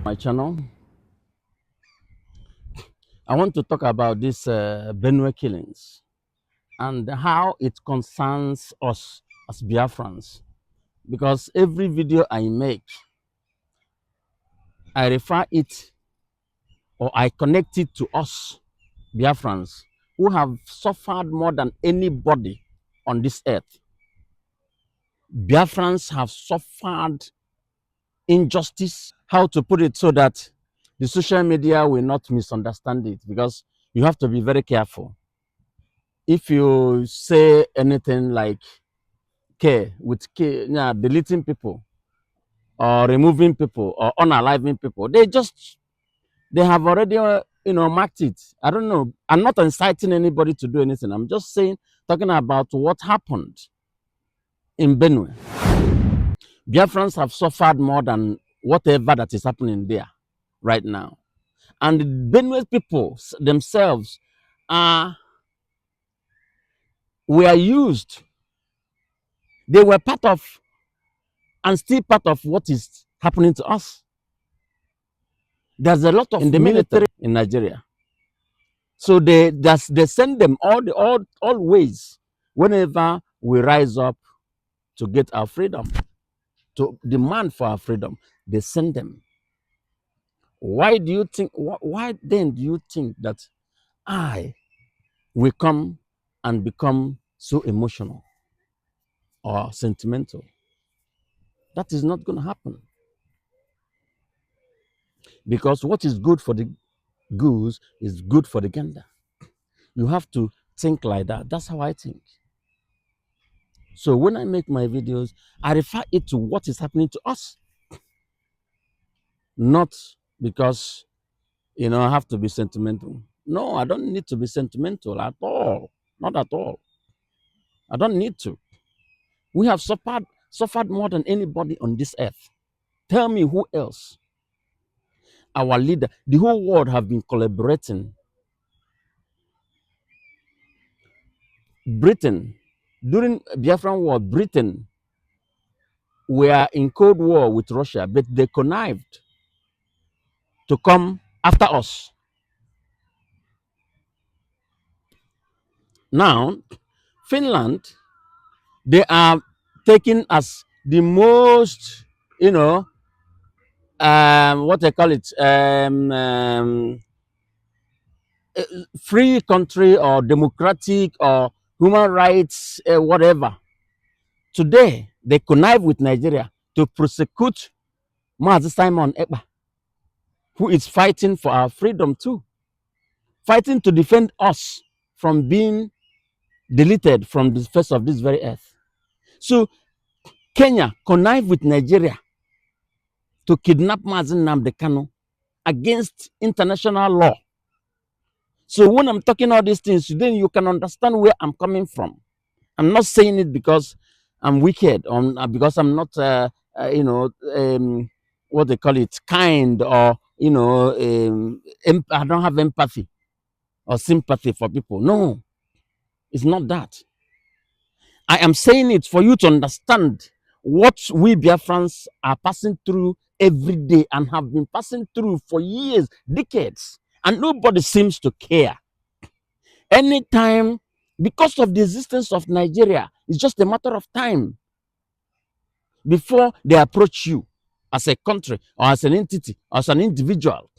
My channel. I want to talk about this Benue killings and how it concerns us as Biafrans. Because every video I make, I refer it or I connect it to us Biafrans who have suffered more than anybody on this earth. Biafrans have suffered injustice. How to put it so that the social media will not misunderstand it, because you have to be very careful. If you say anything like K with K, yeah, deleting people or removing people or unaliving people, they have already marked it. I don't know. I'm not inciting anybody to do anything. I'm just talking about what happened in Benue. Biafrans have suffered more than whatever that is happening there right now. And the Benue people themselves were used. They were part of and still part of what is happening to us. There's a lot of in the military in Nigeria. So they send them all ways whenever we rise up to get our freedom, to demand for our freedom. They send them. Why do you think? Why then do you think that I will come and become so emotional or sentimental? That is not going to happen, because what is good for the goose is good for the gander. You have to think like that. That's how I think. So when I make my videos, I refer it to what is happening to us. Not because, I have to be sentimental. No, I don't need to be sentimental at all. Not at all. I don't need to. We have suffered more than anybody on this earth. Tell me who else? Our leader, the whole world have been collaborating. Britain, during Biafran War, Britain were in Cold War with Russia, but they connived to come after us. Now, Finland, they are taken as the most, what they call it, free country or democratic or human rights, whatever. Today, they connive with Nigeria to prosecute Mazi Simon Ekpa, who is fighting for our freedom too, fighting to defend us from being deleted from the face of this very earth. So Kenya connive with Nigeria to kidnap Mazi Nnamdi Kanu against international law. So when I'm talking all these things, then you can understand where I'm coming from. I'm not saying it because I'm wicked or because I'm not, what they call it, kind, or, I don't have empathy or sympathy for people. No, it's not that. I am saying it for you to understand what we Biafrans are passing through every day and have been passing through for years, decades, and nobody seems to care. Anytime, because of the existence of Nigeria, it's just a matter of time before they approach you as a country or as an entity or as an individual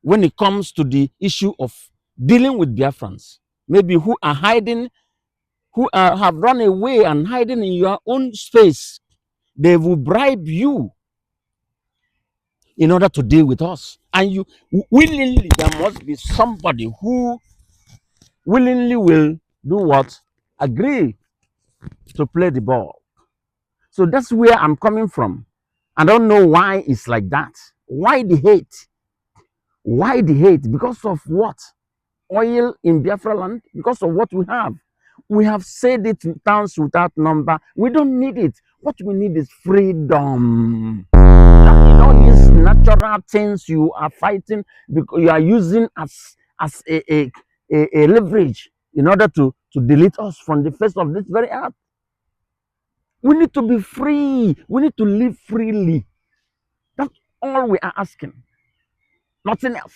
when it comes to the issue of dealing with Biafrans, maybe who are hiding, who have run away and hiding in your own space. They will bribe you in order to deal with us. And you willingly, there must be somebody who willingly will do what? Agree to play the ball. So that's where I'm coming from. I don't know why it's like that. Why the hate? Why the hate? Because of what? Oil in Biafra land? Because of what we have. We have said it times without number. We don't need it. What we need is freedom. All these natural things you are fighting, because you are using as a leverage in order to delete us from the face of this very earth. We need to be free. We need to live freely. That's all we are asking. Nothing else.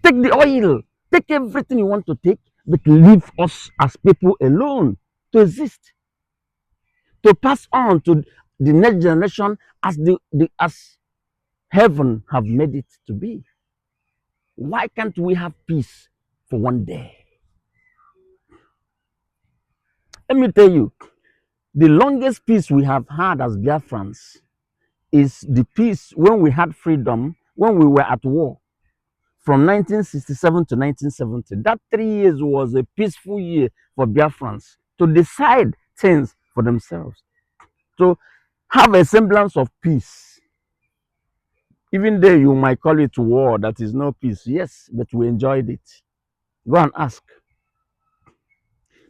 Take the oil, take everything you want to take, but leave us as people alone to exist, to pass on to the next generation as as heaven have made it to be. Why can't we have peace for one day? Let me tell you, the longest peace we have had as Biafrans is the peace when we had freedom, when we were at war from 1967 to 1970. That 3 years was a peaceful year for Biafrans to decide things for themselves, to have a semblance of peace. Even though you might call it war, that is no peace. Yes, but we enjoyed it. Go and ask.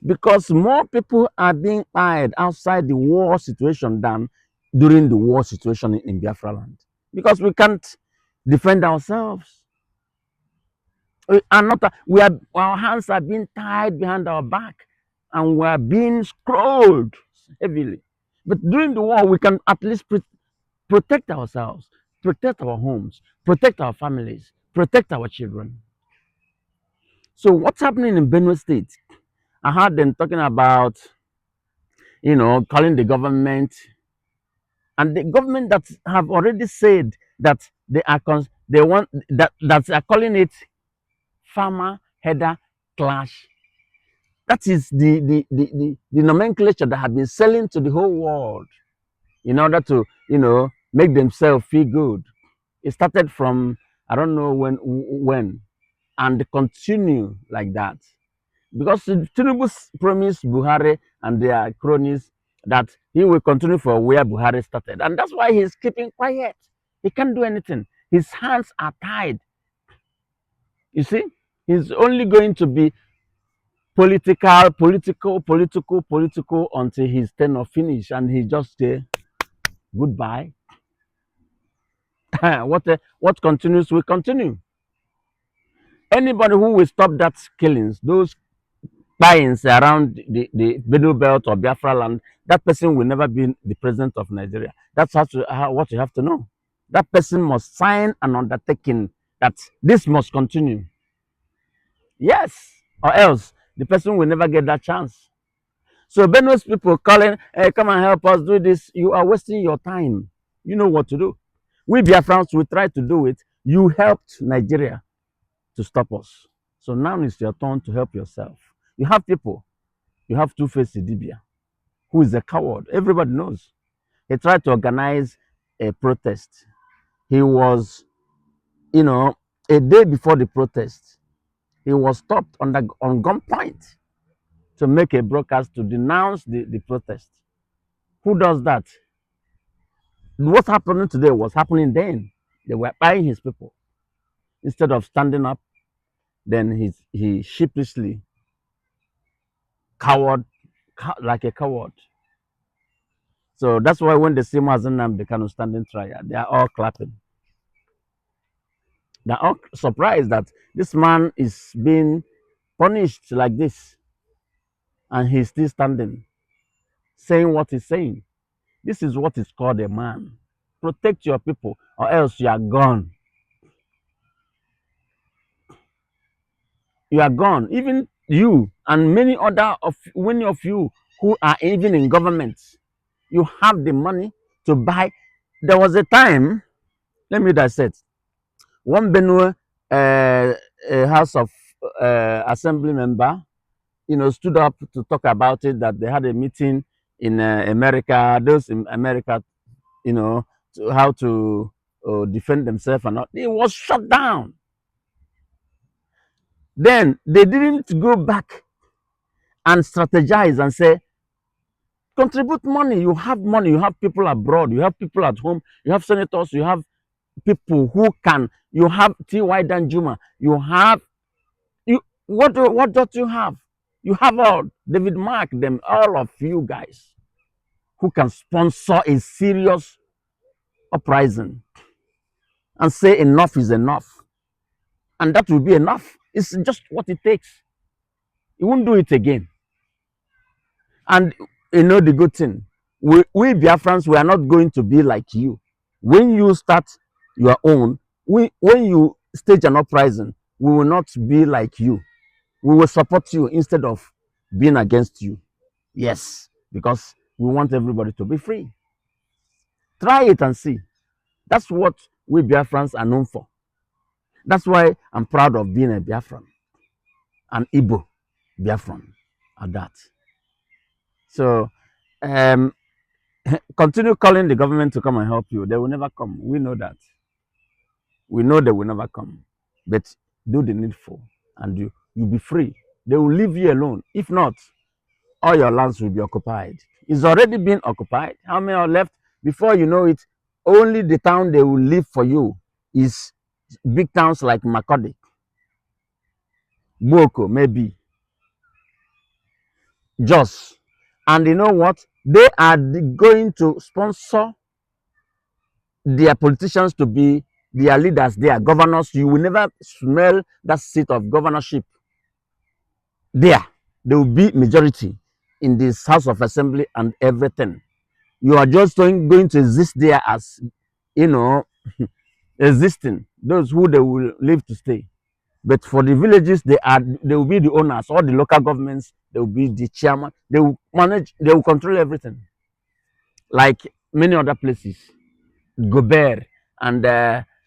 Because more people are being died outside the war situation than during the war situation in Biafra land. Because we can't defend ourselves. We are not, we are, our hands are being tied behind our back and we are being scrolled heavily. But during the war, we can at least protect ourselves, protect our homes, protect our families, protect our children. So what's happening in Benue State? I heard them talking about, calling the government, and the government that have already said that they want that are calling it farmer header clash. That is the nomenclature that have been selling to the whole world in order to make themselves feel good. It started from I don't know when and continue like that. Because Tinubu promised Buhari and their cronies that he will continue for where Buhari started. And that's why he's keeping quiet. He can't do anything. His hands are tied. You see, he's only going to be political until his tenure finish and he just say goodbye. What continues will continue. Anybody who will stop that killings, those buyings around the Middle Belt or Biafra land, that person will never be the president of Nigeria. That's what you have to know. That person must sign an undertaking that this must continue. Yes, or else the person will never get that chance. So Benue's people calling, hey, come and help us do this. You are wasting your time. You know what to do. We Biafrans will try to do it. You helped Nigeria to stop us. So now it's your turn to help yourself. You have people. You have Two-Face Idibia, who is a coward. Everybody knows. He tried to organize a protest. He was, a day before the protest, he was stopped on gunpoint to make a broadcast to denounce the protest. Who does that? What's happening today was happening then. They were buying his people. Instead of standing up, then he sheepishly cowered like a coward. So that's why when they see Mazen Namdekano standing trial, they are all clapping. They're all surprised that this man is being punished like this and he's still standing, saying what he's saying. This is what is called a man. Protect your people or else you are gone. You are gone. Even you and many of you who are even in government, you have the money to buy. There was a time, let me dissect. One Benue House of Assembly member, stood up to talk about it, that they had a meeting in America, those in America, how to defend themselves and all. It was shut down. Then they didn't go back and strategize and say, contribute money. You have people abroad, you have people at home, you have senators, you have people who can, you have T.Y. Danjuma, you have, what don't you have? You have all, David Mark, them, all of you guys who can sponsor a serious uprising and say enough is enough. And that will be enough. It's just what it takes. You won't do it again. And the good thing, we Biafrans, we are not going to be like you. When you start your own, when you stage an uprising, we will not be like you. We will support you instead of being against you. Yes, because we want everybody to be free. Try it and see. That's what we Biafrans are known for. That's why I'm proud of being a Biafran, an Igbo Biafran at that. So um, continue calling the government to come and help you. They will never come. We know that. We know they will never come. But do the needful and you'll be free. They will leave you alone. If not, all your lands will be occupied. It's already been occupied. How many are left? Before you know it, only the town they will leave for you is big towns like Makodi, Boko, maybe, Jos. And you know what? They are going to sponsor their politicians to be their leaders, their governors. You will never smell that seat of governorship there. There will be majority in this House of Assembly and everything. You are just going to exist there as, you know, existing. Those who they will live to stay. But for the villages, they will be the owners. All the local governments, they will be the chairman. They will manage. They will control everything, like many other places, Gobert and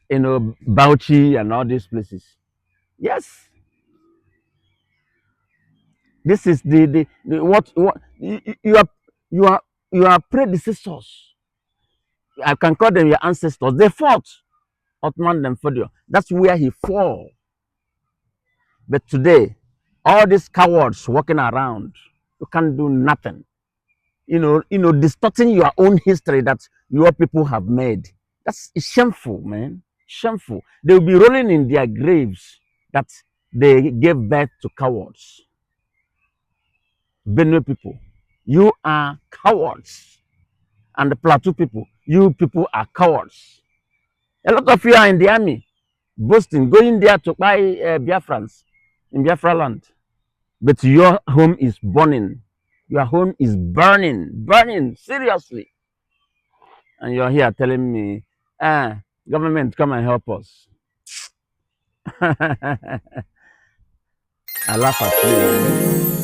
Bauchi and all these places. Yes, this is the what you are you are predecessors. I can call them your ancestors. They fought Ottoman Empire. That's where he fought. But today, all these cowards walking around, you can't do nothing. Distorting your own history that your people have made. That's shameful, man. Shameful. They'll be rolling in their graves that they gave birth to cowards. Benue people, you are cowards. And the Plateau people, you people are cowards. A lot of you are in the army, boasting, going there to buy Biafrans in Biafra land. But your home is burning. Your home is burning, seriously. And you're here telling me, government, come and help us. I laugh at you.